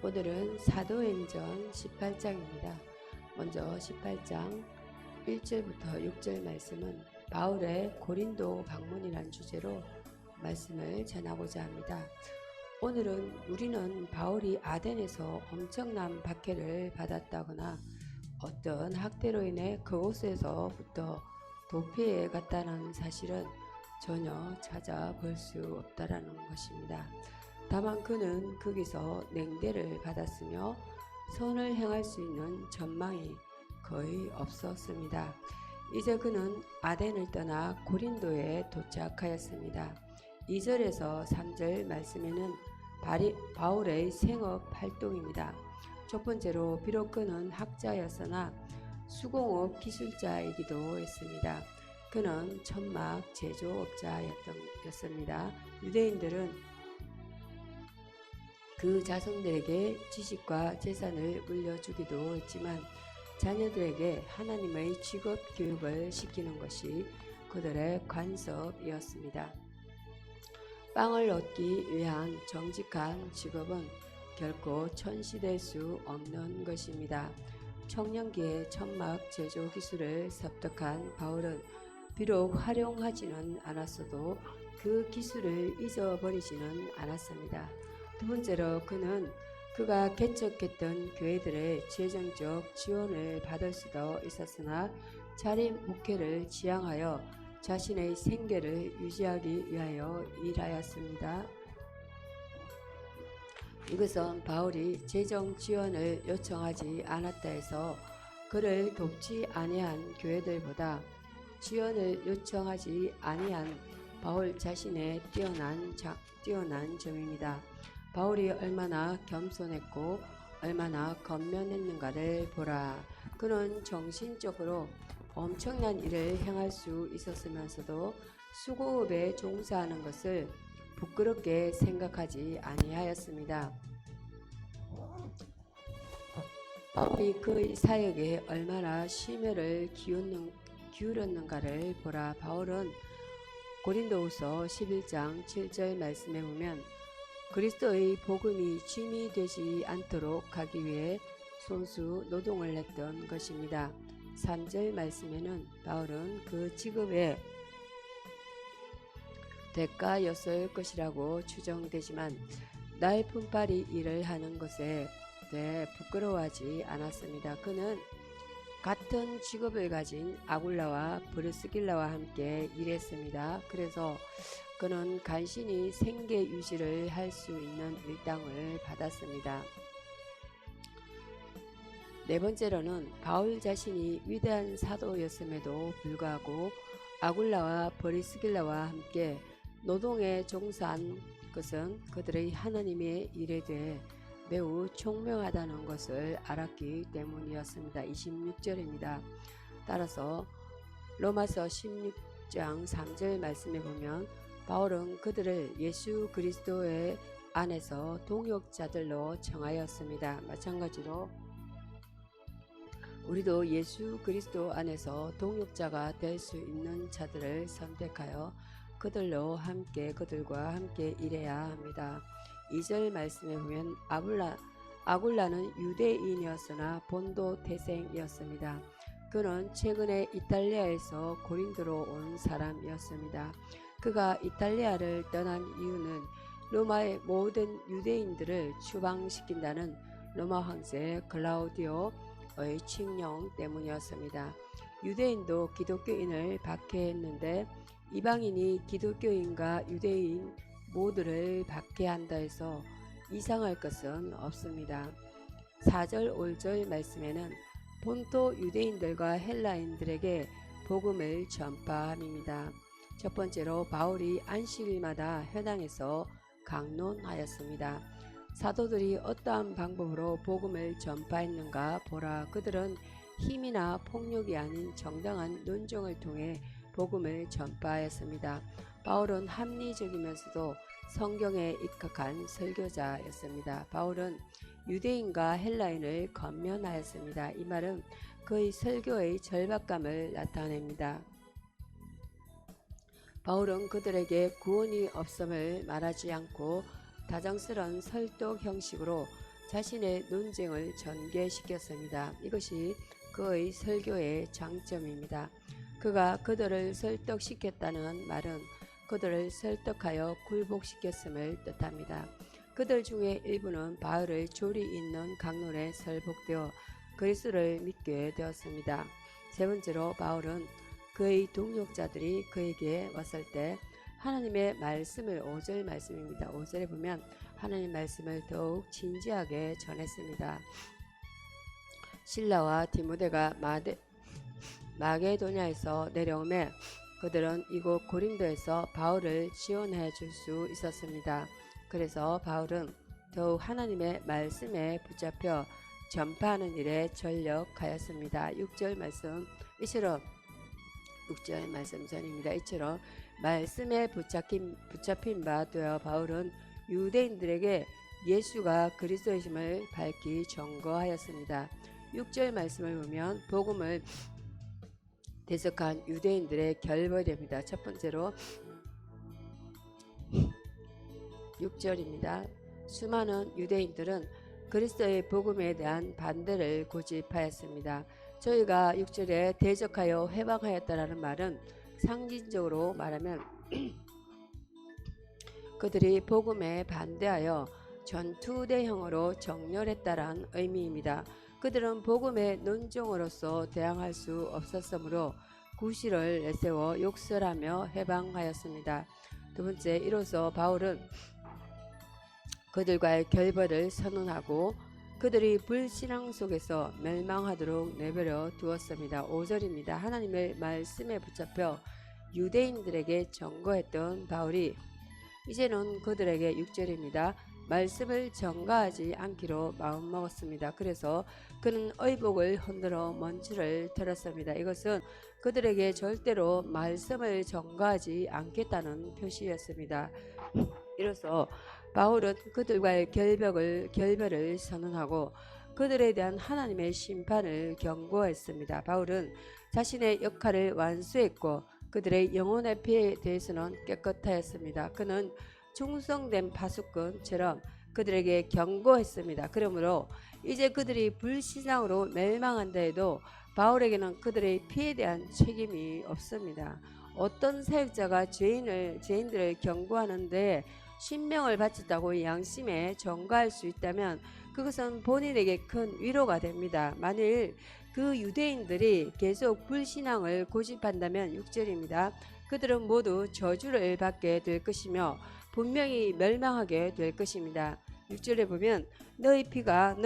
오늘은 사도행전 18장입니다. 먼저 18장 1절부터 6절 말씀은 바울의 고린도 방문이란 주제로 말씀을 전하고자 합니다. 오늘은 우리는 바울이 아덴에서 엄청난 박해를 받았다거나 어떤 학대로 인해 그곳에서부터 도피해 갔다는 사실은 전혀 찾아볼 수 없다라는 것입니다. 다만 그는 거기서 냉대를 받았으며 선을 행할 수 있는 전망이 거의 없었습니다. 이제 그는 아덴을 떠나 고린도에 도착하였습니다. 2절에서 3절 말씀에는 바울의 생업 활동입니다. 첫 번째로 비록 그는 학자였으나 수공업 기술자이기도 했습니다. 그는 천막 제조업자였습니다. 유대인들은 그 자손들에게 지식과 재산을 물려주기도 했지만 자녀들에게 하나님의 직업 교육을 시키는 것이 그들의 관습이었습니다. 빵을 얻기 위한 정직한 직업은 결코 천시될 수 없는 것입니다. 청년기에 천막 제조 기술을 습득한 바울은 비록 활용하지는 않았어도 그 기술을 잊어버리지는 않았습니다. 두 번째로 그는 그가 개척했던 교회들의 재정적 지원을 받을 수도 있었으나 자립 목회를 지향하여 자신의 생계를 유지하기 위하여 일하였습니다. 이것은 바울이 재정 지원을 요청하지 않았다 해서 그를 돕지 아니한 교회들보다 지원을 요청하지 아니한 바울 자신의 뛰어난 점입니다. 바울이 얼마나 겸손했고 얼마나 겉면했는가를 보라. 그는 정신적으로 엄청난 일을 행할 수 있었으면서도 수고업에 종사하는 것을 부끄럽게 생각하지 아니하였습니다. 바울이 그의 사역에 얼마나 심혈을 기울였는가를 보라. 바울은 고린도후서 11장 7절 말씀에 보면 그리스도의 복음이 짐이 되지 않도록 하기 위해 손수 노동을 했던 것입니다. 3절 말씀에는 바울은 그 직업의 대가였을 것이라고 추정되지만 나의 품팔이 일을 하는 것에 대해 부끄러워하지 않았습니다. 그는 같은 직업을 가진 아굴라와 브리스길라와 함께 일했습니다. 그래서 그는 간신히 생계 유지를 할 수 있는 일당을 받았습니다. 네 번째로는 바울 자신이 위대한 사도였음에도 불구하고 아굴라와 브리스길라와 함께 노동에 종사한 것은 그들의 하나님의 일에 대해 매우 총명하다는 것을 알았기 때문이었습니다. 26절입니다. 따라서 로마서 16장 3절 말씀에 보면 바울은 그들을 예수 그리스도의 안에서 동역자들로 정하였습니다. 마찬가지로 우리도 예수 그리스도 안에서 동역자가 될 수 있는 자들을 선택하여 그들과 함께 일해야 합니다. 2절 말씀에 보면 아굴라는 유대인이었으나 본도 태생이었습니다. 그는 최근에 이탈리아에서 고린도로 온 사람이었습니다. 그가 이탈리아를 떠난 이유는 로마의 모든 유대인들을 추방시킨다는 로마 황제 글라우디오의 칙령 때문이었습니다. 유대인도 기독교인을 박해했는데 이방인이 기독교인과 유대인 모두를 박해한다 해서 이상할 것은 없습니다. 4절 5절 말씀에는 본토 유대인들과 헬라인들에게 복음을 전파함입니다. 첫 번째로 바울이 안식일마다 회당에서 강론하였습니다. 사도들이 어떠한 방법으로 복음을 전파했는가 보라. 그들은 힘이나 폭력이 아닌 정당한 논쟁을 통해 복음을 전파하였습니다. 바울은 합리적이면서도 성경에 입각한 설교자였습니다. 바울은 유대인과 헬라인을 권면하였습니다. 이 말은 그의 설교의 절박감을 나타냅니다. 바울은 그들에게 구원이 없음을 말하지 않고 다정스러운 설득 형식으로 자신의 논쟁을 전개시켰습니다. 이것이 그의 설교의 장점입니다. 그가 그들을 설득시켰다는 말은 그들을 설득하여 굴복시켰음을 뜻합니다. 그들 중에 일부는 바울의 조리 있는 강론에 설복되어 그리스도를 믿게 되었습니다. 세 번째로 바울은 그의 동역자들이 그에게 왔을 때 하나님의 말씀을 5절 말씀입니다. 5절에 보면 하나님 말씀을 더욱 진지하게 전했습니다. 실라와 디모데가 마게도냐에서 내려오매 그들은 이곳 고린도에서 바울을 지원해 줄 수 있었습니다. 그래서 바울은 더욱 하나님의 말씀에 붙잡혀 전파하는 일에 전력하였습니다. 6절 말씀 이처럼 6절 말씀 전입니다. 이처럼 말씀에 붙잡힌 바 되어 바울은 유대인들에게 예수가 그리스도이심을 밝히 증거하였습니다. 6절 말씀을 보면 복음을 대적한 유대인들의 결벌이 됩니다. 첫 번째로 6절입니다. 수많은 유대인들은 그리스도의 복음에 대한 반대를 고집하였습니다. 저희가 6절에 대적하여 해방하였다라는 말은 상징적으로 말하면 그들이 복음에 반대하여 전투대형으로 정렬했다라는 의미입니다. 그들은 복음의 논종으로서 대항할 수 없었으므로 구실을 내세워 욕설하며 해방하였습니다. 두 번째, 이로써 바울은 그들과의 결별을 선언하고 그들이 불신앙 속에서 멸망하도록 내버려 두었습니다. 5절입니다. 하나님의 말씀에 붙잡혀 유대인들에게 증거했던 바울이 이제는 그들에게 6절입니다. 말씀을 전가하지 않기로 마음먹었습니다. 그래서 그는 의복을 흔들어 먼지를 털었습니다. 이것은 그들에게 절대로 말씀을 전가하지 않겠다는 표시였습니다. 이로써 바울은 그들과의 결별을 선언하고 그들에 대한 하나님의 심판을 경고했습니다. 바울은 자신의 역할을 완수했고 그들의 영혼의 피해에 대해서는 깨끗하였습니다. 그는 충성된 파수꾼처럼 그들에게 경고했습니다. 그러므로 이제 그들이 불신앙으로 멸망한다 해도 바울에게는 그들의 피해에 대한 책임이 없습니다. 어떤 사역자가 죄인들을 경고하는데 신명을 바쳤다고 양심에 전가할 수 있다면 그것은 본인에게 큰 위로가 됩니다. 만일 그 유대인들이 계속 불신앙을 고집한다면 6절입니다. 그들은 모두 저주를 받게 될 것이며 분명히 멸망하게 될 것입니다. 6절에 보면 너희 피가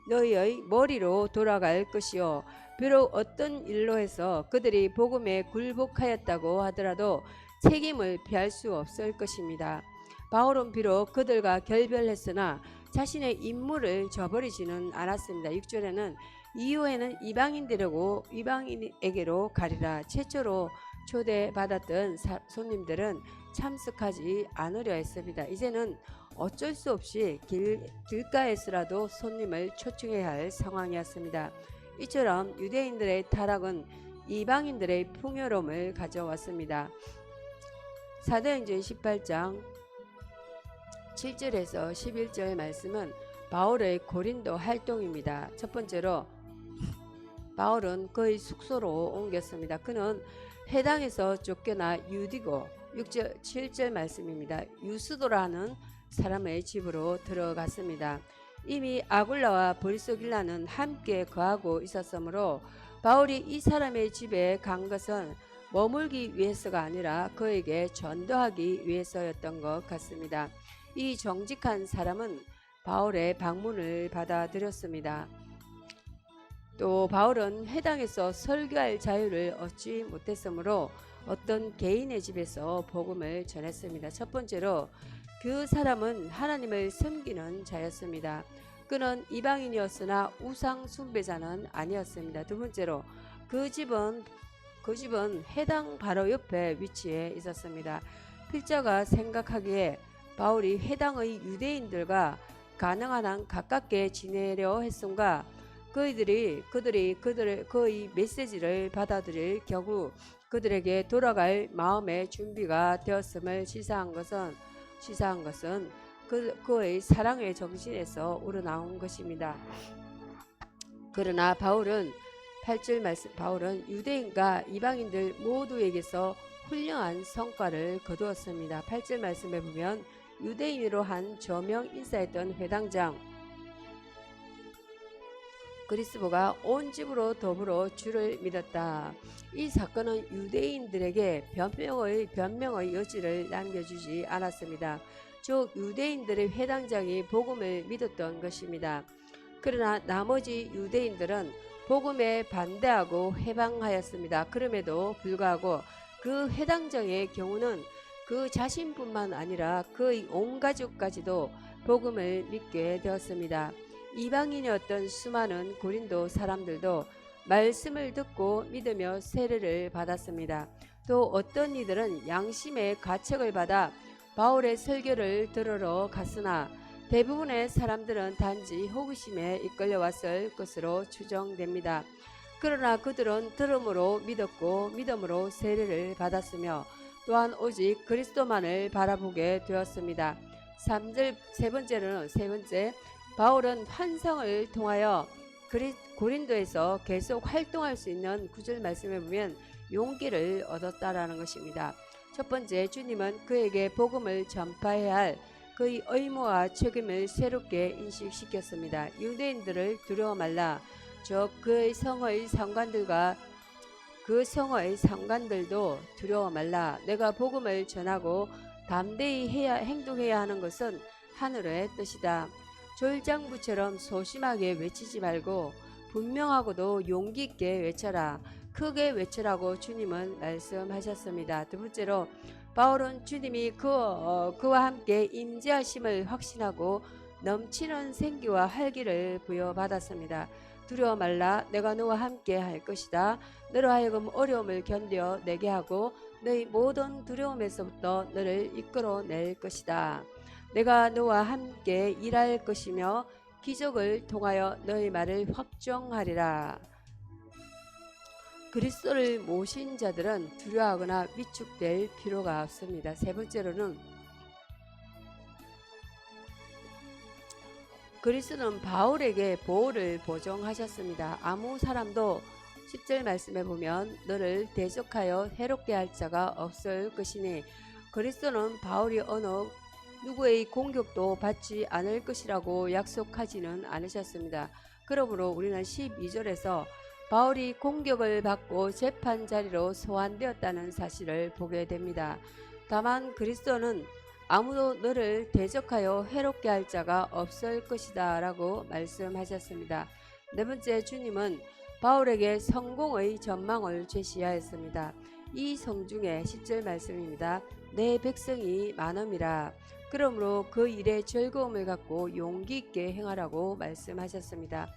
너희의 머리로 돌아갈 것이요 비록 어떤 일로 해서 그들이 복음에 굴복하였다고 하더라도 책임을 피할 수 없을 것입니다. 바울은 비록 그들과 결별했으나 자신의 임무를 저버리지는 않았습니다. 6절에는 이후에는 이방인에게로 가리라. 최초로 초대받았던 손님들은 참석하지 않으려 했습니다. 이제는 어쩔 수 없이 길가에서라도 손님을 초청해야 할 상황이었습니다. 이처럼 유대인들의 타락은 이방인들의 풍요로움을 가져왔습니다. 사도행전 18장 7절에서 11절 말씀은 바울의 고린도 활동입니다. 첫 번째로 바울은 그의 숙소로 옮겼습니다. 그는 회당에서 쫓겨나 유디고 6절 7절 말씀입니다. 유스도라는 사람의 집으로 들어갔습니다. 이미 아굴라와 브리스길라는 함께 거하고 있었으므로 바울이 이 사람의 집에 간 것은 머물기 위해서가 아니라 그에게 전도하기 위해서였던 것 같습니다. 이 정직한 사람은 바울의 방문을 받아들였습니다. 또 바울은 회당에서 설교할 자유를 얻지 못했으므로 어떤 개인의 집에서 복음을 전했습니다. 첫 번째로 그 사람은 하나님을 섬기는 자였습니다. 그는 이방인이었으나 우상 숭배자는 아니었습니다. 두 번째로 그 집은 회당 바로 옆에 위치해 있었습니다. 필자가 생각하기에 바울이 회당의 유대인들과 가능한 한 가깝게 지내려 했음과 그의 메시지를 받아들일 경우 그들에게 돌아갈 마음의 준비가 되었음을 시사한 것은 그의 사랑의 정신에서 우러나온 것입니다. 그러나 바울은 8절 말씀, 바울은 유대인과 이방인들 모두에게서 훌륭한 성과를 거두었습니다. 8절 말씀에 보면 유대인으로 한 저명 인사했던 회당장 그리스도가 온 집으로 더불어 주를 믿었다. 이 사건은 유대인들에게 변명의 여지를 남겨주지 않았습니다. 즉 유대인들의 회당장이 복음을 믿었던 것입니다. 그러나 나머지 유대인들은 복음에 반대하고 해방하였습니다. 그럼에도 불구하고 그 회당장의 경우는 그 자신뿐만 아니라 그의 온 가족까지도 복음을 믿게 되었습니다. 이방인이었던 수많은 고린도 사람들도 말씀을 듣고 믿으며 세례를 받았습니다. 또 어떤 이들은 양심의 가책을 받아 바울의 설교를 들으러 갔으나 대부분의 사람들은 단지 호기심에 이끌려왔을 것으로 추정됩니다. 그러나 그들은 들음으로 믿었고 믿음으로 세례를 받았으며 또한 오직 그리스도만을 바라보게 되었습니다. 3절 세 번째 바울은 환상을 통하여 고린도에서 계속 활동할 수 있는 9절 말씀에 보면 용기를 얻었다라는 것입니다. 첫 번째, 주님은 그에게 복음을 전파해야 할 그의 의무와 책임을 새롭게 인식시켰습니다. 유대인들을 두려워 말라. 즉 그의 성의 상관들과 그 성의 상관들도 두려워 말라. 내가 복음을 전하고 담대히 행동해야 하는 것은 하늘의 뜻이다. 졸장부처럼 소심하게 외치지 말고 분명하고도 용기 있게 외쳐라. 크게 외치라고 주님은 말씀하셨습니다. 두 번째로 바울은 주님이 그와 함께 임재하심을 확신하고 넘치는 생기와 활기를 부여받았습니다. 두려워 말라. 내가 너와 함께 할 것이다. 너로 하여금 어려움을 견뎌 내게 하고 너희 모든 두려움에서부터 너를 이끌어낼 것이다. 내가 너와 함께 일할 것이며 기적을 통하여 너희 말을 확정하리라. 그리스도를 모신 자들은 두려워하거나 위축될 필요가 없습니다. 세 번째로는 그리스도는 바울에게 보호를 보증하셨습니다. 아무 사람도 10절 말씀에 보면 너를 대적하여 해롭게 할 자가 없을 것이니 그리스도는 바울이 어느 누구의 공격도 받지 않을 것이라고 약속하지는 않으셨습니다. 그러므로 우리는 12절에서 바울이 공격을 받고 재판 자리로 소환되었다는 사실을 보게 됩니다. 다만 그리스도는 아무도 너를 대적하여 해롭게 할 자가 없을 것이다 라고 말씀하셨습니다. 네 번째, 주님은 바울에게 성공의 전망을 제시하였습니다. 이 성중에 10절 말씀입니다. 내 백성이 많음이라. 그러므로 그 일에 즐거움을 갖고 용기 있게 행하라고 말씀하셨습니다.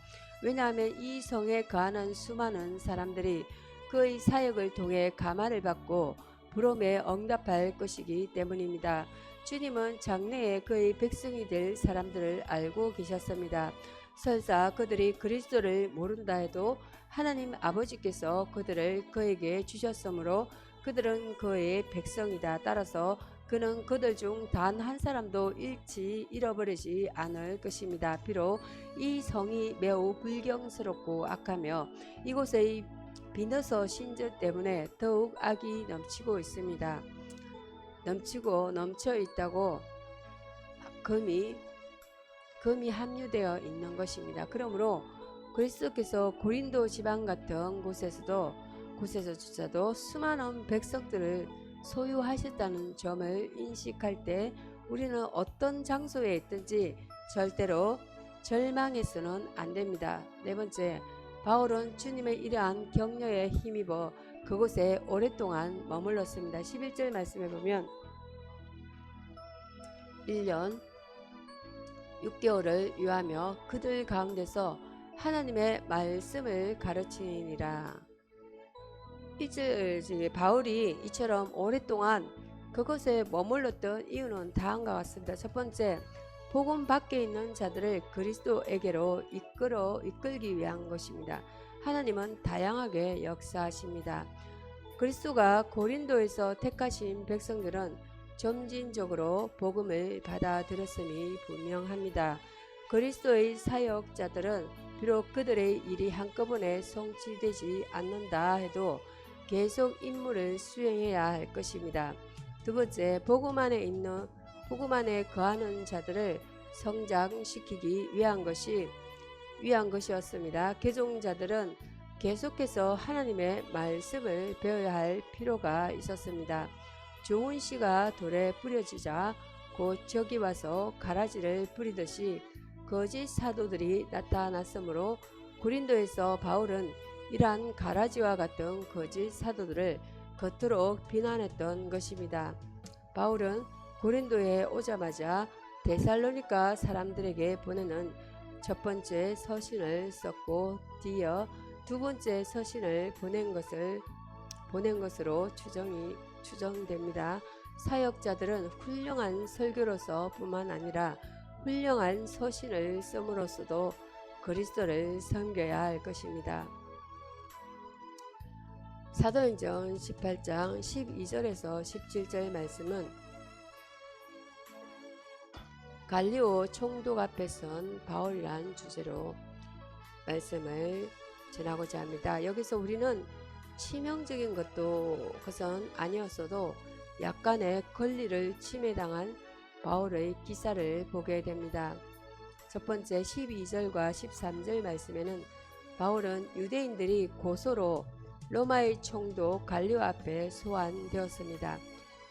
왜냐하면 이 성에 거하는 수많은 사람들이 그의 사역을 통해 감화를 받고 부름에 응답할 것이기 때문입니다. 주님은 장래에 그의 백성이 될 사람들을 알고 계셨습니다. 설사 그들이 그리스도를 모른다 해도 하나님 아버지께서 그들을 그에게 주셨으므로 그들은 그의 백성이다. 따라서 그는 그들 중 단 한 사람도 잃어버리지 않을 것입니다. 비록 이 성이 매우 불경스럽고 악하며 이곳의 비너서 신전 때문에 더욱 악이 넘치고 있습니다. 넘쳐 있다고 금이 함유되어 있는 것입니다. 그러므로 그리스도께서 고린도 지방 같은 곳에서조차도 수많은 백성들을 소유하셨다는 점을 인식할 때 우리는 어떤 장소에 있든지 절대로 절망해서는 안 됩니다. 네 번째, 바울은 주님의 이러한 격려에 힘입어 그곳에 오랫동안 머물렀습니다. 11절 말씀에 보면 1년 6개월을 유하며 그들 가운데서 하나님의 말씀을 가르치니라. 바울이 이처럼 오랫동안 그곳에 머물렀던 이유는 다음과 같습니다. 첫 번째, 복음 밖에 있는 자들을 그리스도에게로 이끌기 위한 것입니다. 하나님은 다양하게 역사하십니다. 그리스도가 고린도에서 택하신 백성들은 점진적으로 복음을 받아들였음이 분명합니다. 그리스도의 사역자들은 비록 그들의 일이 한꺼번에 성취되지 않는다 해도 계속 임무를 수행해야 할 것입니다. 두 번째, 복음 안에 거하는 자들을 성장시키기 위한 것이었습니다. 개종자들은 계속해서 하나님의 말씀을 배워야 할 필요가 있었습니다. 좋은 씨가 돌에 뿌려지자 곧 적이 와서 가라지를 뿌리듯이 거짓 사도들이 나타났으므로 고린도에서 바울은 이러한 가라지와 같은 거짓 사도들을 겉으로 비난했던 것입니다. 바울은 고린도에 오자마자 데살로니가 사람들에게 보내는 첫 번째 서신을 썼고 뒤이어 두 번째 서신을 보낸 것으로 추정됩니다. 사역자들은 훌륭한 설교로서 뿐만 아니라 훌륭한 서신을 씀으로써도 그리스도를 섬겨야 할 것입니다. 사도행전 18장 12절에서 17절 말씀은 갈리오 총독 앞에 선 바울이란 주제로 말씀을 전하고자 합니다. 여기서 우리는 치명적인 것은 아니었어도 약간의 권리를 침해당한 바울의 기사를 보게 됩니다. 첫 번째 12절과 13절 말씀에는 바울은 유대인들이 고소로 로마의 총독 갈리오 앞에 소환되었습니다.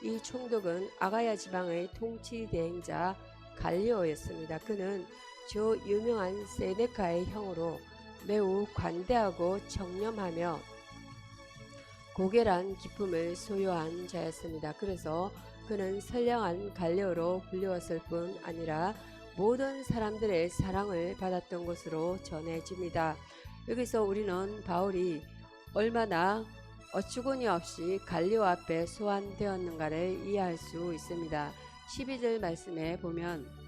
이 총독은 아가야 지방의 통치 대행자 갈리오였습니다. 그는 저 유명한 세네카의 형으로 매우 관대하고 청렴하며 고결한 기품을 소유한 자였습니다. 그래서 그는 선량한 갈리오로 불리웠을 뿐 아니라 모든 사람들의 사랑을 받았던 것으로 전해집니다. 여기서 우리는 바울이 얼마나 어처구니 없이 갈리오 앞에 소환되었는가를 이해할 수 있습니다. 12절 말씀에 보면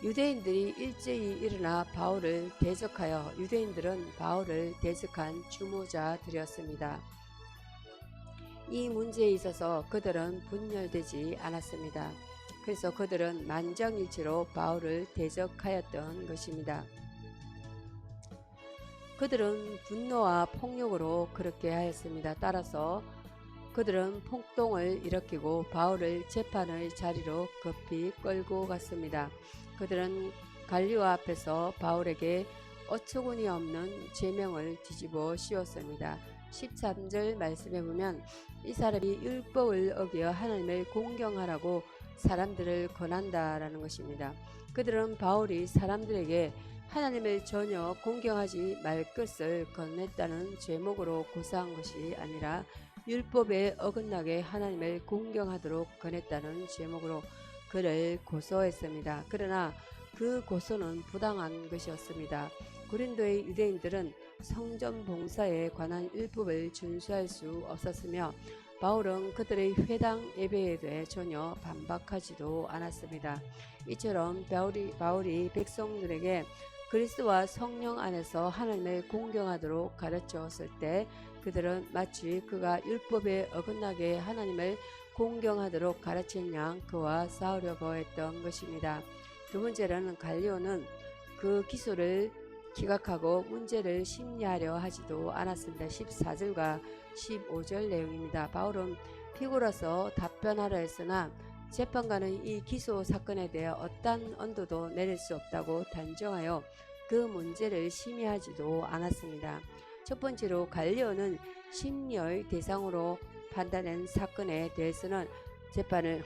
유대인들이 일제히 일어나 바울을 대적하여 유대인들은 바울을 대적한 주모자들이었습니다. 이 문제에 있어서 그들은 분열되지 않았습니다. 그래서 그들은 만장일치로 바울을 대적하였던 것입니다. 그들은 분노와 폭력으로 그렇게 하였습니다. 따라서 그들은 폭동을 일으키고 바울을 재판의 자리로 급히 끌고 갔습니다. 그들은 갈리오 앞에서 바울에게 어처구니 없는 죄명을 뒤집어 씌웠습니다. 13절 말씀에 보면 이 사람이 율법을 어겨 하나님을 공경하라고 사람들을 권한다라는 것입니다. 그들은 바울이 사람들에게 하나님을 전혀 공경하지 말 것을 건넸다는 죄목으로 고소한 것이 아니라 율법에 어긋나게 하나님을 공경하도록 권했다는 제목으로 그를 고소했습니다. 그러나 그 고소는 부당한 것이었습니다. 고린도의 유대인들은 성전 봉사에 관한 율법을 준수할 수 없었으며 바울은 그들의 회당 예배에 대해 전혀 반박하지도 않았습니다. 이처럼 바울이 백성들에게 그리스도와 성령 안에서 하나님을 공경하도록 가르쳤을 때 그들은 마치 그가 율법에 어긋나게 하나님을 공경하도록 가르친 양 그와 싸우려고 했던 것입니다. 두 번째로는 갈리오는 그 기소를 기각하고 문제를 심리하려 하지도 않았습니다. 14절과 15절 내용입니다. 바울은 피고로서 답변하려 했으나 재판관은 이 기소 사건에 대해 어떠한 언도도 내릴 수 없다고 단정하여 그 문제를 심의하지도 않았습니다. 첫 번째로 갈리오는 심리의 대상으로 판단한 사건에 대해서는 재판을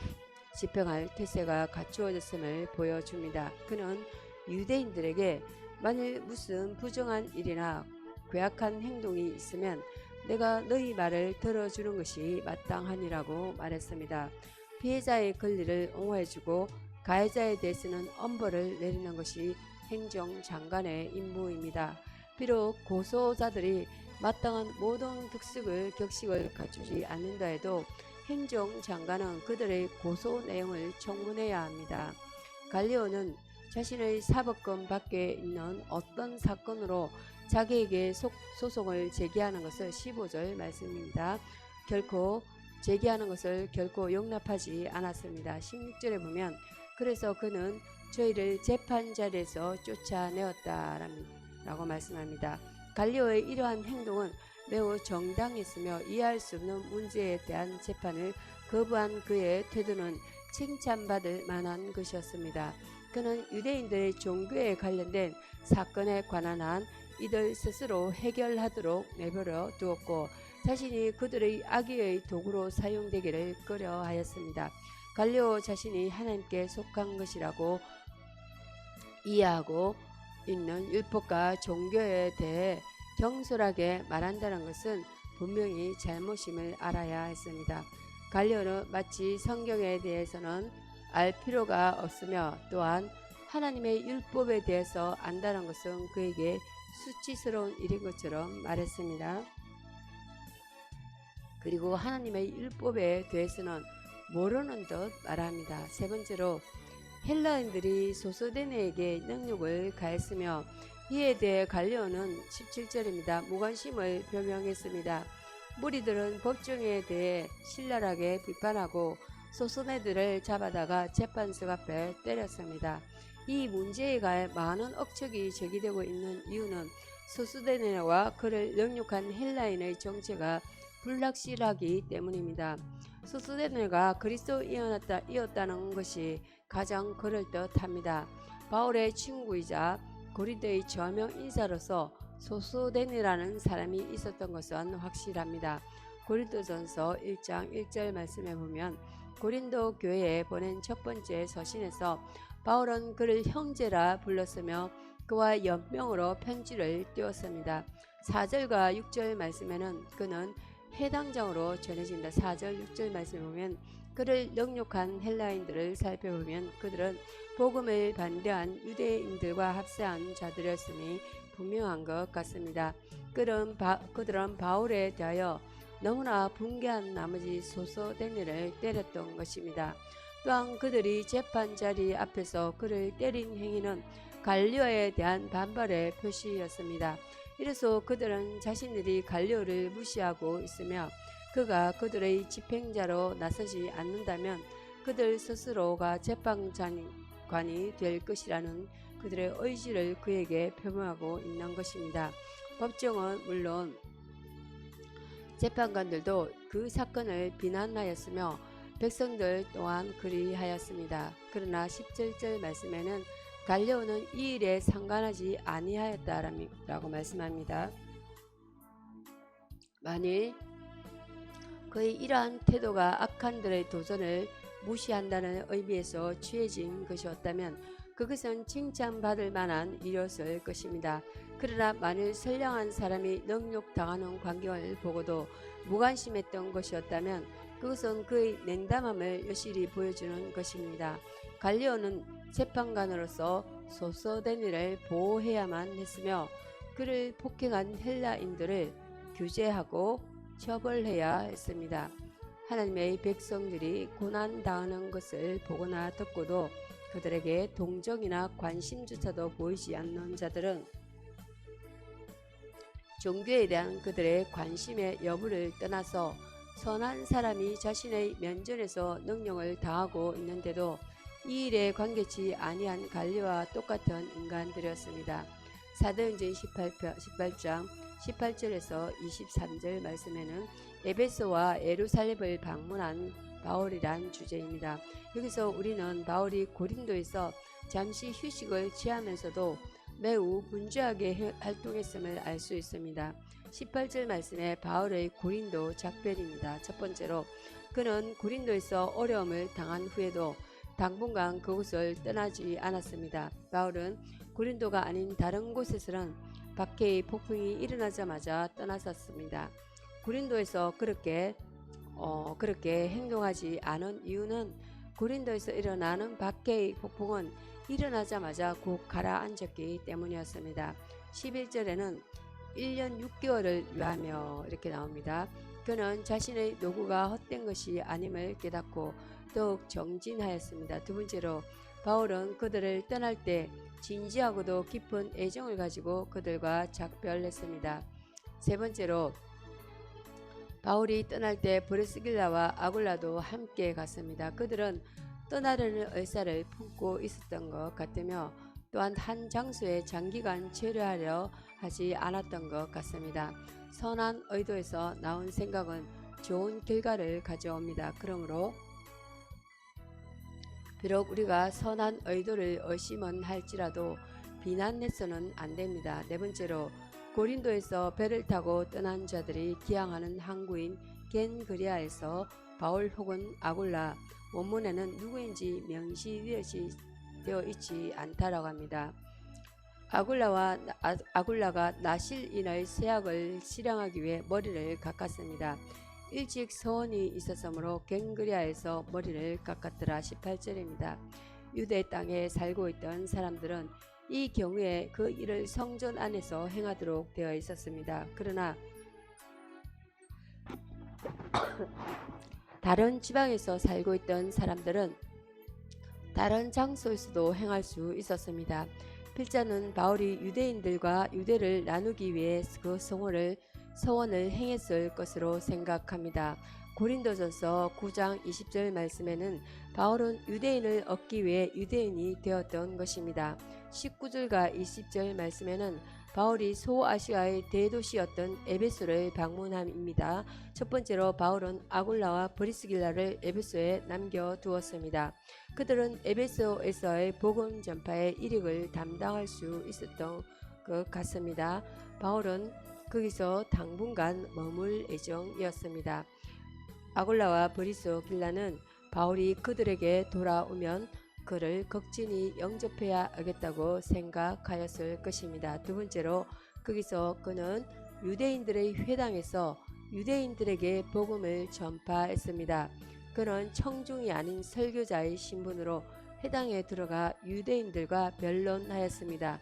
집행할 태세가 갖추어졌음을 보여줍니다. 그는 유대인들에게 만일 무슨 부정한 일이나 괴악한 행동이 있으면 내가 너희 말을 들어주는 것이 마땅하니라고 말했습니다. 피해자의 권리를 옹호해주고 가해자에 대해서는 엄벌을 내리는 것이 행정장관의 임무입니다. 비록 고소자들이 마땅한 모든 격식을 갖추지 않는다 해도 행정장관은 그들의 고소 내용을 청문해야 합니다. 갈리오는 자신의 사법권 밖에 있는 어떤 사건으로 자기에게 소송을 제기하는 것을 15절 말씀입니다. 결코 제기하는 것을 결코 용납하지 않았습니다. 16절에 보면 그래서 그는 저희를 재판 자리에서 쫓아내었다라고 말씀합니다. 갈리오의 이러한 행동은 매우 정당했으며 이해할 수 없는 문제에 대한 재판을 거부한 그의 태도는 칭찬받을 만한 것이었습니다. 그는 유대인들의 종교에 관련된 사건에 관한 한 이들 스스로 해결하도록 내버려 두었고 자신이 그들의 악의의 도구로 사용되기를 꺼려하였습니다. 갈리오 자신이 하나님께 속한 것이라고 이해하고 있는 율법과 종교에 대해 경솔하게 말한다는 것은 분명히 잘못임을 알아야 했습니다. 갈리오는 마치 성경에 대해서는 알 필요가 없으며 또한 하나님의 율법에 대해서 안다는 것은 그에게 수치스러운 일인 것처럼 말했습니다. 그리고 하나님의 율법에 대해서는 모르는 듯 말합니다. 세 번째로 헬라인들이 소소데네에게 능력을 가했으며 이에 대해 갈리오는 17절입니다. 무관심을 표명했습니다. 무리들은 법정에 대해 신랄하게 비판하고 소소네들을 잡아다가 재판석 앞에 때렸습니다. 이 문제에 가해 많은 억측이 제기되고 있는 이유는 소소데네와 그를 영육한 헬라인의 정체가 불확실하기 때문입니다. 소소데네가 그리스도인이었다는 것이 가장 그럴듯합니다. 바울의 친구이자 고린도의 저명 인사로서 소소데네라는 사람이 있었던 것은 확실합니다. 고린도전서 1장 1절 말씀에 보면 고린도 교회에 보낸 첫 번째 서신에서 바울은 그를 형제라 불렀으며 그와 연명으로 편지를 띄웠습니다. 4절과 6절 말씀에는 그는 해당장으로 전해진다. 4절 6절 말씀에 보면 그를 능욕한 헬라인들을 살펴보면 그들은 복음을 반대한 유대인들과 합세한 자들이었음이 분명한 것 같습니다. 그들은 바울에 대하여 너무나 분개한 나머지 소소데네를 때렸던 것입니다. 또한 그들이 재판 자리 앞에서 그를 때린 행위는 갈리오에 대한 반발의 표시였습니다. 이로써 그들은 자신들이 갈리오를 무시하고 있으며 그가 그들의 집행자로 나서지 않는다면 그들 스스로가 재판관이 될 것이라는 그들의 의지를 그에게 표명하고 있는 것입니다. 법정은 물론 재판관들도 그 사건을 비난하였으며 백성들 또한 그리하였습니다. 그러나 17절 말씀에는 갈리오는 이 일에 상관하지 아니하였다라고 말씀합니다. 만일 그의 이러한 태도가 악한들의 도전을 무시한다는 의미에서 취해진 것이었다면 그것은 칭찬받을 만한 일이었을 것입니다. 그러나 만일 선량한 사람이 능욕당하는 광경을 보고도 무관심했던 것이었다면 그것은 그의 냉담함을 여실히 보여주는 것입니다. 갈리오는 재판관으로서 소소데네를 보호해야만 했으며 그를 폭행한 헬라인들을 규제하고 처벌해야 했습니다. 하나님의 백성들이 고난당하는 것을 보거나 듣고도 그들에게 동정이나 관심조차도 보이지 않는 자들은 종교에 대한 그들의 관심의 여부를 떠나서 선한 사람이 자신의 면전에서 능력을 다하고 있는데도 이 일에 관계치 아니한 갈리와 똑같은 인간들이었습니다. 사도행전 18장 18절에서 23절 말씀에는 에베소와 예루살렘을 방문한 바울이란 주제입니다. 여기서 우리는 바울이 고린도에서 잠시 휴식을 취하면서도 매우 분주하게 활동했음을 알 수 있습니다. 18절 말씀에 바울의 고린도 작별입니다. 첫 번째로 그는 고린도에서 어려움을 당한 후에도 당분간 그곳을 떠나지 않았습니다. 바울은 고린도가 아닌 다른 곳에서는 박해의 폭풍이 일어나자마자 떠났었습니다. 고린도에서 그렇게 행동하지 않은 이유는 고린도에서 일어나는 박해의 폭풍은 일어나자마자 곧 가라앉았기 때문이었습니다. 11절에는 1년 6개월을 위하며 이렇게 나옵니다. 그는 자신의 노고가 헛된 것이 아님을 깨닫고 더욱 정진하였습니다. 두 번째로 바울은 그들을 떠날 때 진지하고도 깊은 애정을 가지고 그들과 작별했습니다. 세 번째로 바울이 떠날 때 브리스길라와 아굴라도 함께 갔습니다. 그들은 떠나려는 의사를 품고 있었던 것 같으며 또한 한 장소에 장기간 체류하려 하지 않았던 것 같습니다. 선한 의도에서 나온 생각은 좋은 결과를 가져옵니다. 그러므로 비록 우리가 선한 의도를 의심은 할지라도 비난해서는 안 됩니다. 네 번째로 고린도에서 배를 타고 떠난 자들이 기항하는 항구인 겐그리아에서 바울 혹은 아굴라, 원문에는 누구인지 명시되어 있지 않다라고 합니다. 아굴라가 나실인의 세약을 실행하기 위해 머리를 깎았습니다. 일찍 소원이 있었으므로 갱그리아에서 머리를 깎았더라. 18절입니다. 유대 땅에 살고 있던 사람들은 이 경우에 그 일을 성전 안에서 행하도록 되어 있었습니다. 그러나 다른 지방에서 살고 있던 사람들은 다른 장소에서도 행할 수 있었습니다. 필자는 바울이 유대인들과 유대를 나누기 위해 그 서원을 행했을 것으로 생각합니다. 고린도전서 9장 20절 말씀에는 바울은 유대인을 얻기 위해 유대인이 되었던 것입니다. 19절과 20절 말씀에는 바울이 소아시아의 대도시였던 에베소를 방문함입니다. 첫 번째로 바울은 아굴라와 브리스길라를 에베소에 남겨두었습니다. 그들은 에베소에서의 복음 전파의 일익을 담당할 수 있었던 것 같습니다. 바울은 거기서 당분간 머물 예정이었습니다. 아굴라와 브리스길라는 바울이 그들에게 돌아오면 그를 극진히 영접해야 하겠다고 생각하였을 것입니다. 두 번째로 거기서 그는 유대인들의 회당에서 유대인들에게 복음을 전파했습니다. 그는 청중이 아닌 설교자의 신분으로 회당에 들어가 유대인들과 변론하였습니다.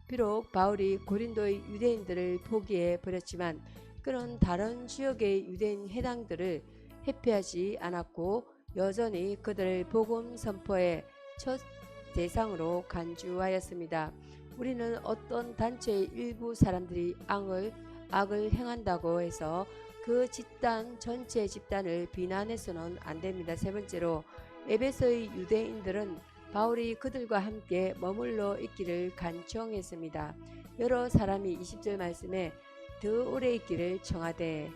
비록 바울이 고린도의 유대인들을 포기해 버렸지만 그는 다른 지역의 유대인 회당들을 회피하지 않았고 여전히 그들을 복음 선포의 첫 대상으로 간주하였습니다. 우리는 어떤 단체의 일부 사람들이 악을 행한다고 해서 그 집단 전체 집단을 비난해서는 안 됩니다. 세 번째로 에베소의 유대인들은 바울이 그들과 함께 머물러 있기를 간청했습니다. 여러 사람이 20절 말씀에 더 오래 있기를 청하되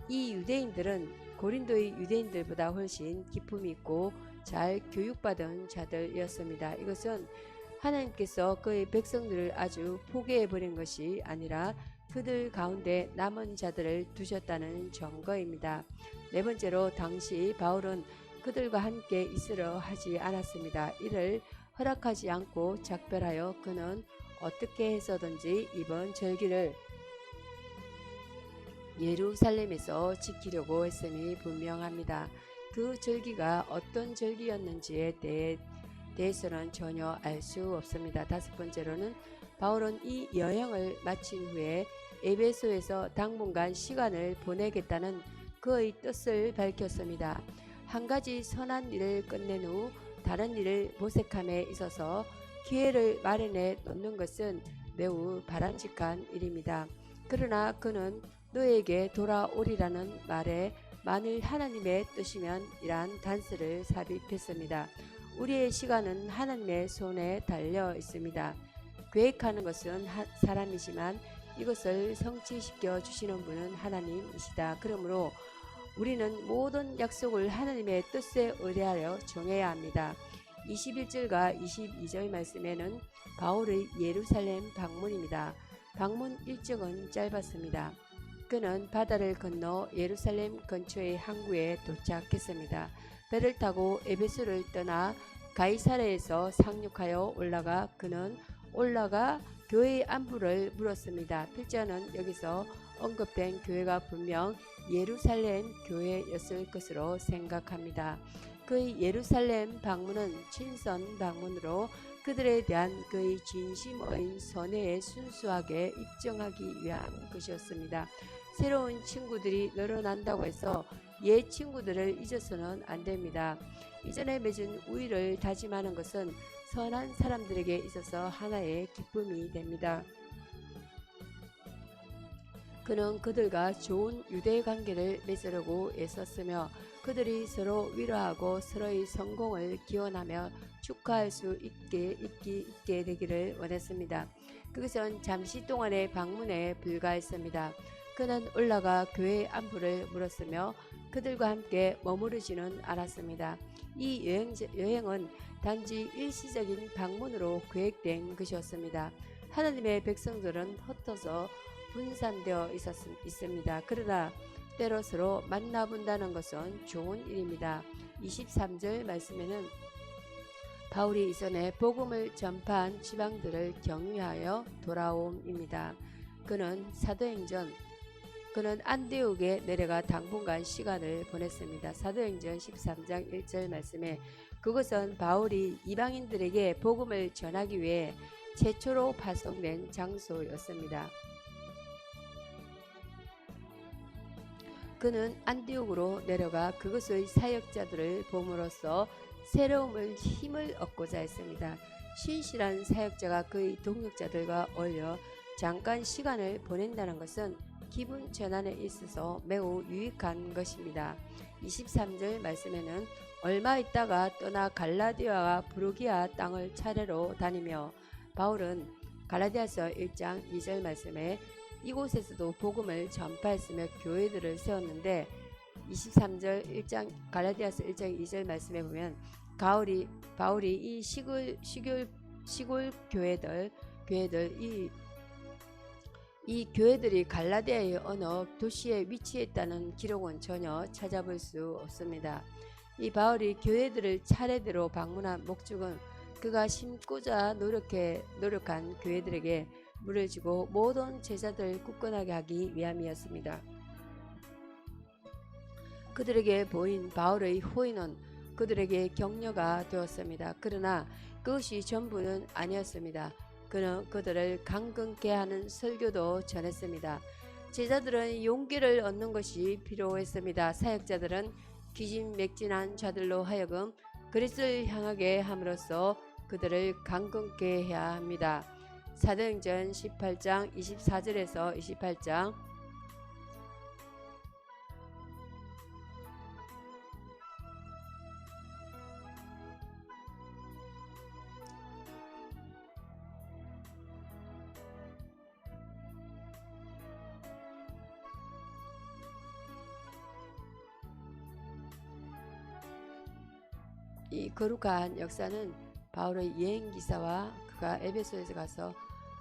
이 유대인들은 고린도의 유대인들보다 훨씬 기품이 있고 잘 교육받은 자들이었습니다. 이것은 하나님께서 그의 백성들을 아주 포기해버린 것이 아니라 그들 가운데 남은 자들을 두셨다는 증거입니다. 네 번째로 당시 바울은 그들과 함께 있으려 하지 않았습니다. 이를 허락하지 않고 작별하여 그는 어떻게 해서든지 이번 절기를 예루살렘에서 지키려고 했음이 분명합니다. 그 절기가 어떤 절기였는지에 대해서는 전혀 알 수 없습니다. 다섯 번째로는 바울은 이 여행을 마친 후에 에베소에서 당분간 시간을 보내겠다는 그의 뜻을 밝혔습니다. 한 가지 선한 일을 끝낸 후 다른 일을 모색함에 있어서 기회를 마련해 놓는 것은 매우 바람직한 일입니다. 그러나 그는 너에게 돌아오리라는 말에 만일 하나님의 뜻이면 이란 단서를 삽입했습니다. 우리의 시간은 하나님의 손에 달려 있습니다. 계획하는 것은 사람이지만 이것을 성취시켜 주시는 분은 하나님이시다. 그러므로 우리는 모든 약속을 하나님의 뜻에 의뢰하여 정해야 합니다. 21절과 22절 말씀에는 바울의 예루살렘 방문입니다. 방문 일정은 짧았습니다. 그는 바다를 건너 예루살렘 근처의 항구에 도착했습니다. 배를 타고 에베소를 떠나 가이사랴에서 상륙하여 그는 올라가 교회의 안부를 물었습니다. 필자는 여기서 언급된 교회가 분명 예루살렘 교회였을 것으로 생각합니다. 그의 예루살렘 방문은 친선 방문으로 그들에 대한 그의 진심의 선회에 순수하게 입증하기 위한 것이었습니다. 새로운 친구들이 늘어난다고 해서 옛 친구들을 잊어서는 안 됩니다. 이전에 맺은 우위를 다짐하는 것은 선한 사람들에게 있어서 하나의 기쁨이 됩니다. 그는 그들과 좋은 유대 관계를 맺으려고 애썼으며 그들이 서로 위로하고 서로의 성공을 기원하며 축하할 수 있게 되기를 원했습니다. 그것은 잠시 동안의 방문에 불과했습니다. 그는 올라가 교회의 안부를 물었으며 그들과 함께 머무르지는 않았습니다. 이 여행은 단지 일시적인 방문으로 계획된 것이었습니다. 하나님의 백성들은 흩어져 분산되어 있습니다. 그러나 때로 서로 만나본다는 것은 좋은 일입니다. 23절 말씀에는 바울이 이전에 복음을 전파한 지방들을 격려하여 돌아옴입니다. 그는 안디옥에 내려가 당분간 시간을 보냈습니다. 사도행전 13장 1절 말씀에 그것은 바울이 이방인들에게 복음을 전하기 위해 최초로 파송된 장소였습니다. 그는 안디옥으로 내려가 그것의 사역자들을 봄으로써 새로움을 힘을 얻고자 했습니다. 신실한 사역자가 그의 동역자들과 어울려 잠깐 시간을 보낸다는 것은 기분 전환에 있어서 매우 유익한 것입니다. 23절 말씀에는 얼마 있다가 떠나 갈라디아와 부르기아 땅을 차례로 다니며 바울은 갈라디아서 1장 2절 말씀에 이곳에서도 복음을 전파했으며 교회들을 세웠는데 23절 1장 갈라디아서 1장 2절 말씀에 보면 바울이 이 시골 교회들 이 교회들이 갈라디아의 어느 도시에 위치했다는 기록은 전혀 찾아볼 수 없습니다. 이 바울이 교회들을 차례대로 방문한 목적은 그가 심고자 노력한 교회들에게 물을 주고 모든 제자들을 굳건하게 하기 위함이었습니다. 그들에게 보인 바울의 호의는 그들에게 격려가 되었습니다. 그러나 그것이 전부는 아니었습니다. 그는 그들을 강건케 하는 설교도 전했습니다. 제자들은 용기를 얻는 것이 필요했습니다. 사역자들은 기진맥진한 자들로 하여금 그리스도를 향하게 함으로써 그들을 강건케 해야 합니다. 사도행전 18장 24절에서 28장 이 거룩한 역사는 바울의 여행 기사와 그가 에베소에서 가서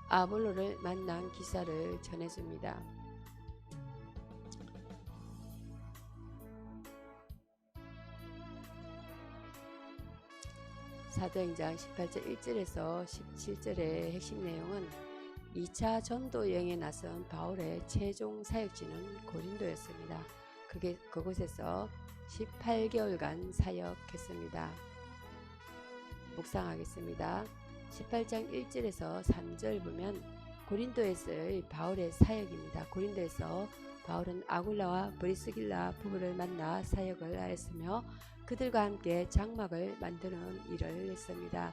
아볼로를 만난 기사를 전해줍니다. 사도행전 18절 1절에서 17절의 핵심 내용은 2차 전도 여행에 나선 바울의 최종 사역지는 고린도였습니다. 그곳에서 18개월간 사역했습니다. 묵상하겠습니다. 18장 1절에서 3절 보면 고린도에서의 바울의 사역입니다. 고린도에서 바울은 아굴라와 브리스길라 부부를 만나 사역을 하였으며 그들과 함께 장막을 만드는 일을 했습니다.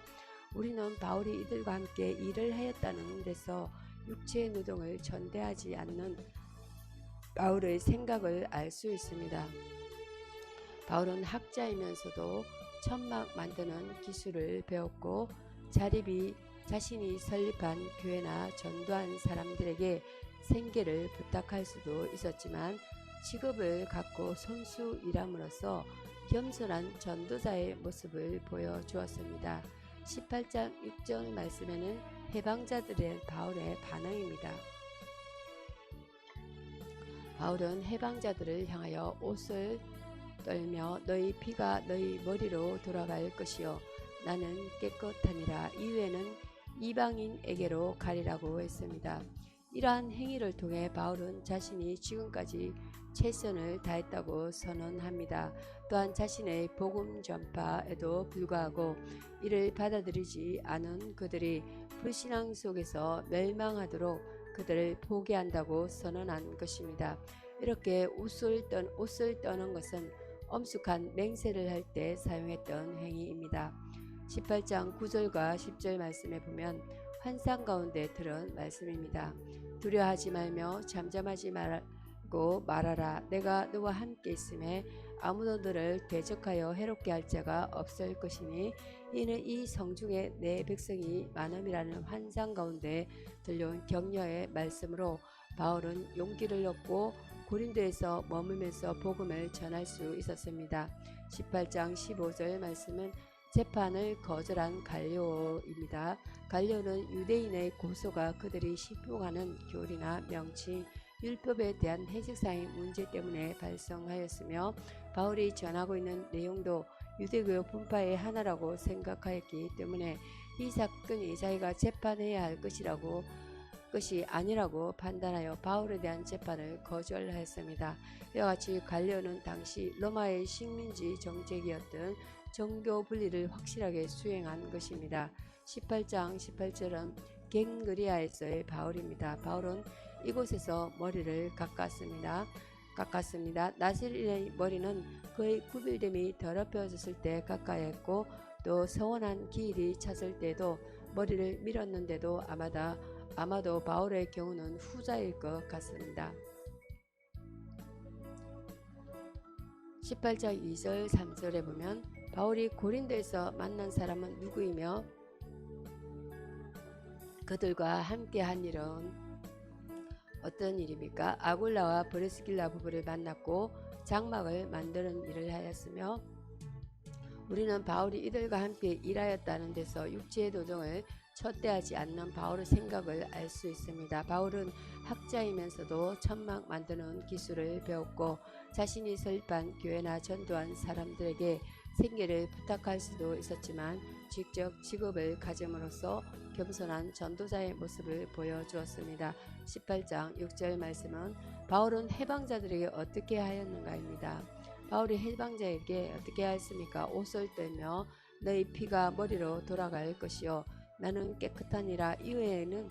우리는 바울이 이들과 함께 일을 하였다는 데서 육체의 노동을 전대하지 않는 바울의 생각을 알 수 있습니다. 바울은 학자이면서도 천막 만드는 기술을 배웠고 자신이 설립한 교회나 전도한 사람들에게 생계를 부탁할 수도 있었지만 직업을 갖고 선수 일함으로써 겸손한 전도자의 모습을 보여주었습니다. 18장 6절 말씀에는 해방자들의 바울의 반응입니다. 바울은 해방자들을 향하여 옷을 떨며 너희 피가 너희 머리로 돌아갈 것이요 나는 깨끗하니라 이후에는 이방인에게로 가리라고 했습니다. 이러한 행위를 통해 바울은 자신이 지금까지 최선을 다했다고 선언합니다. 또한 자신의 복음 전파에도 불구하고 이를 받아들이지 않은 그들이 불신앙 속에서 멸망하도록 그들을 포기한다고 선언한 것입니다. 이렇게 옷을 떠는 것은 엄숙한 맹세를 할 때 사용했던 행위입니다. 18장 9절과 10절 말씀에 보면 환상 가운데 들은 말씀입니다. 두려워하지 말며 잠잠하지 말고 말하라. 내가 너와 함께 있음에 아무도 너를 대적하여 해롭게 할 자가 없을 것이니 이는 이 성중에 내 백성이 많음이라는 환상 가운데 들려온 격려의 말씀으로 바울은 용기를 얻고 고린도에서 머물면서 복음을 전할 수 있었습니다. 18장 15절 말씀은 재판을 거절한 갈리오입니다. 갈리오는 유대인의 고소가 그들이 신봉하는 교리나 명칭, 율법에 대한 해석상의 문제 때문에 발생하였으며 바울이 전하고 있는 내용도 유대교 분파의 하나라고 생각하였기 때문에 이 사건이 자기가 재판해야 할 것이 아니라고 판단하여 바울에 대한 재판을 거절하였습니다. 이와 같이 갈리오는 당시 로마의 식민지 정책이었던 정교 분리를 확실하게 수행한 것입니다. 18장 18절은 갱그리아에서의 바울입니다. 바울은 이곳에서 머리를 깎았습니다. 나실인의 머리는 그의 구빌됨이 더럽혀졌을 때 깎아야 했고 또 서원한 기일이 찼을 때도 머리를 밀었는데도 아마도 바울의 경우는 후자일 것 같습니다. 18장 2절 3절에 보면 바울이 고린도에서 만난 사람은 누구이며 그들과 함께 한 일은 어떤 일입니까? 아굴라와 브리스길라 부부를 만났고 장막을 만드는 일을 하였으며 우리는 바울이 이들과 함께 일하였다는 데서 육체의 도정을 쳤대하지 않는 바울의 생각을 알 수 있습니다. 바울은 학자이면서도 천막 만드는 기술을 배웠고 자신이 설립한 교회나 전도한 사람들에게 생계를 부탁할 수도 있었지만 직접 직업을 가짐으로써 겸손한 전도자의 모습을 보여주었습니다. 18장 6절 말씀은 바울은 해방자들에게 어떻게 하였는가입니다. 바울이 해방자에게 어떻게 하였습니까? 옷을 떨며 너희 피가 머리로 돌아갈 것이요 나는 깨끗하니라 이외에는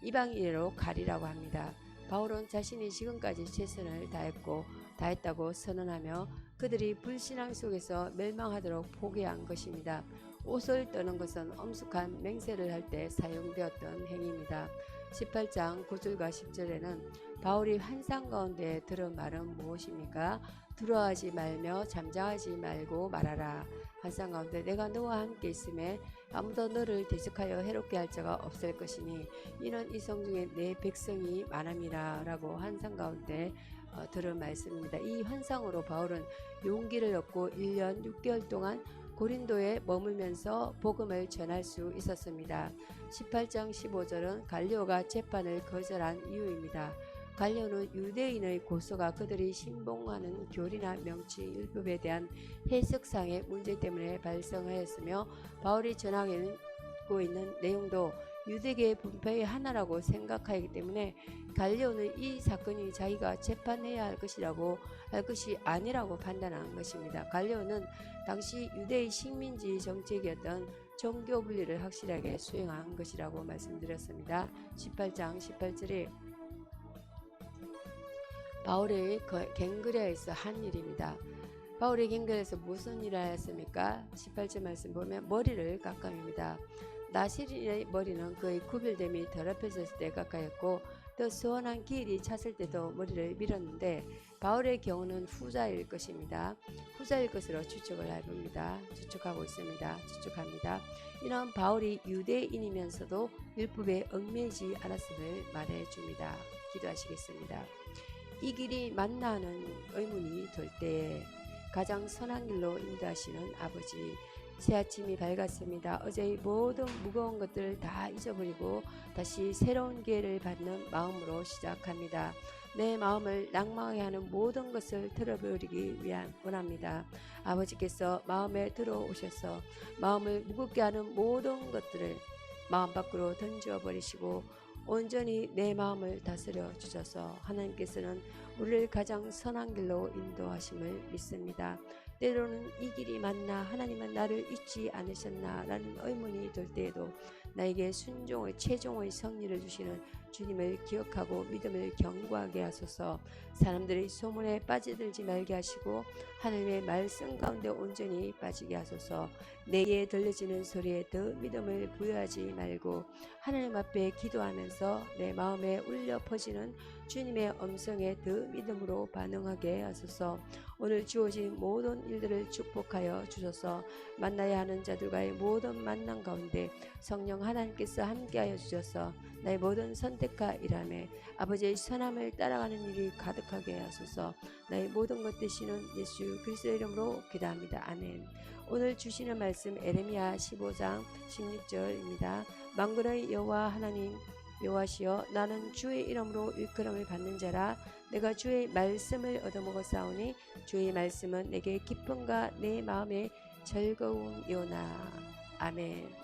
이방인으로 가리라고 합니다. 바울은 자신이 지금까지 최선을 다했다고 선언하며 그들이 불신앙 속에서 멸망하도록 포기한 것입니다. 옷을 떠는 것은 엄숙한 맹세를 할 때 사용되었던 행위입니다. 18장 9절과 10절에는 바울이 환상 가운데 들은 말은 무엇입니까? 두려워하지 말며 잠잠하지 말고 말하라. 환상 가운데 내가 너와 함께 있음에 아무도 너를 대적하여 해롭게 할 자가 없을 것이니 이는 이 성중에 내 백성이 많음이라 라고 환상 가운데 들은 말씀입니다. 이 환상으로 바울은 용기를 얻고 1년 6개월 동안 고린도에 머물면서 복음을 전할 수 있었습니다. 18장 15절은 갈리오가 재판을 거절한 이유입니다. 갈리오는 유대인의 고소가 그들이 신봉하는 교리나 명칭, 율법에 대한 해석상의 문제 때문에 발생하였으며 바울이 전하고 있는 내용도 유대계의 분파의 하나라고 생각하기 때문에 갈리오는 이 사건이 자기가 재판해야 할 것이 아니라고 판단한 것입니다. 갈리오는 당시 유대의 식민지 정책이었던 정교 분리를 확실하게 수행한 것이라고 말씀드렸습니다. 18장 18절이 바울의 갱그레아에서 한 일입니다. 바울이 갱그레아에서 무슨 일을 하였습니까? 18절 말씀 보면 머리를 깎음입니다. 나실인의 머리는 그의 구별됨이 더럽혀졌을 때 깎아였고 또 서원한 기일이 찼을 때도 머리를 밀었는데 바울의 경우는 후자일 것입니다. 후자일 것으로 추측하고 있습니다. 추측합니다. 이는 바울이 유대인이면서도 율법에 얽매이지 않았음을 말해줍니다. 기도하시겠습니다. 이 길이 맞나 하는 의문이 들 때에 가장 선한 길로 인도하시는 아버지, 새 아침이 밝았습니다. 어제의 모든 무거운 것들을 다 잊어버리고 다시 새로운 기회를 받는 마음으로 시작합니다. 내 마음을 낭망하게 하는 모든 것을 틀어버리기 원합니다. 아버지께서 마음에 들어오셔서 마음을 무겁게 하는 모든 것들을 마음 밖으로 던져버리시고 온전히 내 마음을 다스려 주셔서 하나님께서는 우리를 가장 선한 길로 인도하심을 믿습니다. 때로는 이 길이 맞나, 하나님은 나를 잊지 않으셨나 라는 의문이 들 때에도 나에게 최종의 승리를 주시는 주님을 기억하고 믿음을 견고하게 하소서. 사람들의 소문에 빠져들지 말게 하시고 하나님의 말씀 가운데 온전히 빠지게 하소서. 내게 들려지는 소리에 더 믿음을 부여하지 말고 하나님 앞에 기도하면서 내 마음에 울려 퍼지는 주님의 음성에 더 믿음으로 반응하게 하소서. 오늘 주어진 모든 일들을 축복하여 주셔서 만나야 하는 자들과의 모든 만남 가운데 성령 하나님께서 함께하여 주셔서 나의 모든 선택과 일함에 아버지의 선함을 따라가는 일이 가득하게 하소서. 나의 모든 것 되시는 예수 그리스도의 이름으로 기도합니다. 아멘. 오늘 주시는 말씀 에레미야 15장 16절입니다. 만군의 여호와 하나님 여호와시여, 나는 주의 이름으로 일컬음을 받는 자라. 내가 주의 말씀을 얻어먹었사오니 주의 말씀은 내게 기쁨과 내 마음의 즐거움이오나. 아멘.